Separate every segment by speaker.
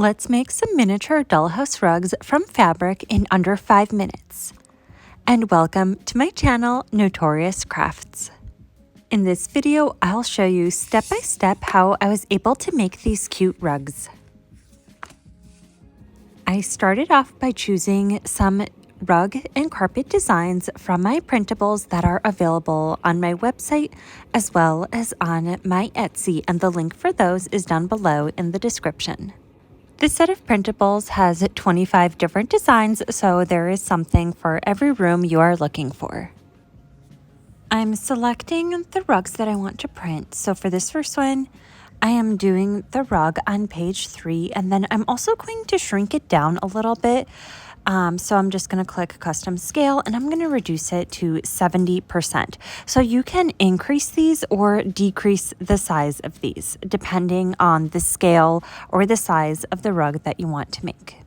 Speaker 1: Let's make some miniature dollhouse rugs from fabric in under 5 minutes. And welcome to my channel, Notorious Crafts. In this video, I'll show you step by step how I was able to make these cute rugs. I started off by choosing some rug and carpet designs from my printables that are available on my website as well as on my Etsy, and the link for those is down below in the description. This set of printables has 25 different designs, so there is something for every room you are looking for. I'm selecting the rugs that I want to print. So for this first one, I am doing the rug on page 3, and then I'm also going to shrink it down a little bit. So I'm just going to click custom scale and I'm going to reduce it to 70%. So you can increase these or decrease the size of these depending on the scale or the size of the rug that you want to make.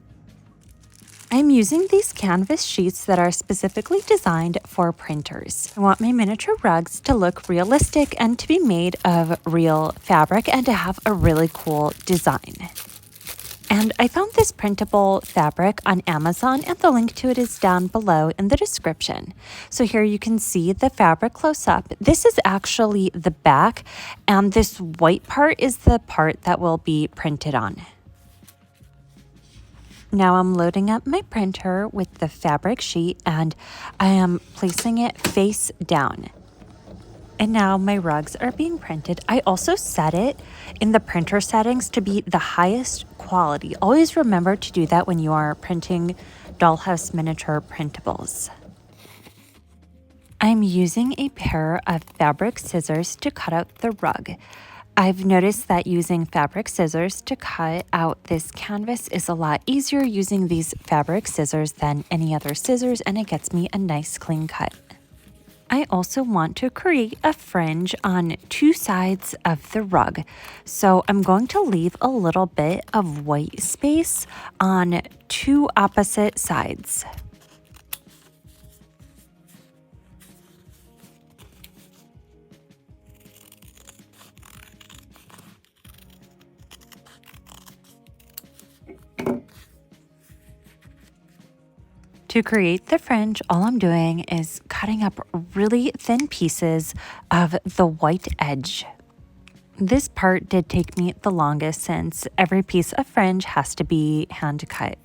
Speaker 1: I'm using these canvas sheets that are specifically designed for printers. I want my miniature rugs to look realistic and to be made of real fabric and to have a really cool design. And I found this printable fabric on Amazon, and the link to it is down below in the description. So here you can see the fabric close up. This is actually the back, and this white part is the part that will be printed on. Now I'm loading up my printer with the fabric sheet, and I am placing it face down. And now my rugs are being printed. I also set it in the printer settings to be the highest quality. Always remember to do that when you are printing dollhouse miniature printables. I'm using a pair of fabric scissors to cut out the rug. I've noticed that using fabric scissors to cut out this canvas is a lot easier using these fabric scissors than any other scissors, and it gets me a nice clean cut. I also want to create a fringe on 2 sides of the rug. So I'm going to leave a little bit of white space on 2 opposite sides. To create the fringe, all I'm doing is cutting up really thin pieces of the white edge. This part did take me the longest since every piece of fringe has to be hand cut.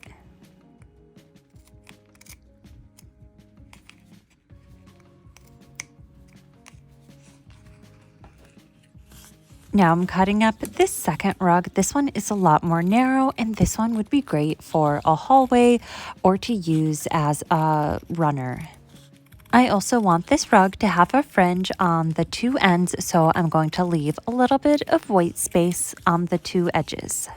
Speaker 1: Now I'm cutting up this second rug. This one is a lot more narrow, and this one would be great for a hallway or to use as a runner. I also want this rug to have a fringe on the 2 ends, so I'm going to leave a little bit of white space on the 2 edges.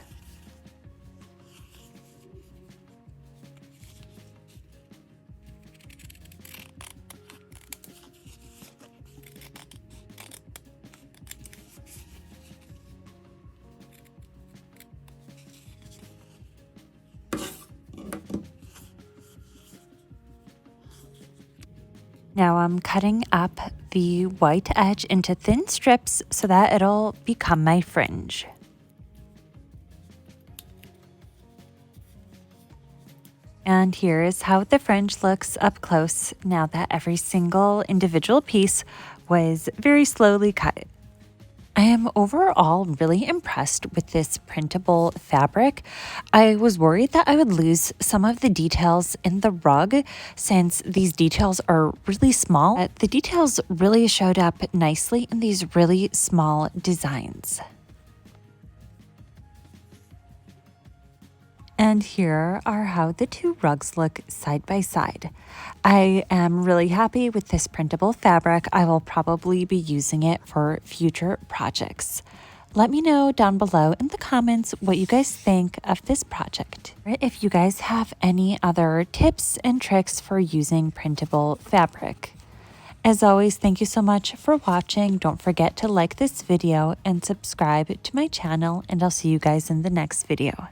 Speaker 1: Now I'm cutting up the white edge into thin strips so that it'll become my fringe. And here is how the fringe looks up close now that every single individual piece was very slowly cut. I am overall really impressed with this printable fabric. I was worried that I would lose some of the details in the rug since these details are really small. The details really showed up nicely in these really small designs. And here are how the 2 rugs look side by side. I am really happy with this printable fabric. I will probably be using it for future projects. Let me know down below in the comments what you guys think of this project. If you guys have any other tips and tricks for using printable fabric. As always, thank you so much for watching. Don't forget to like this video and subscribe to my channel, and I'll see you guys in the next video.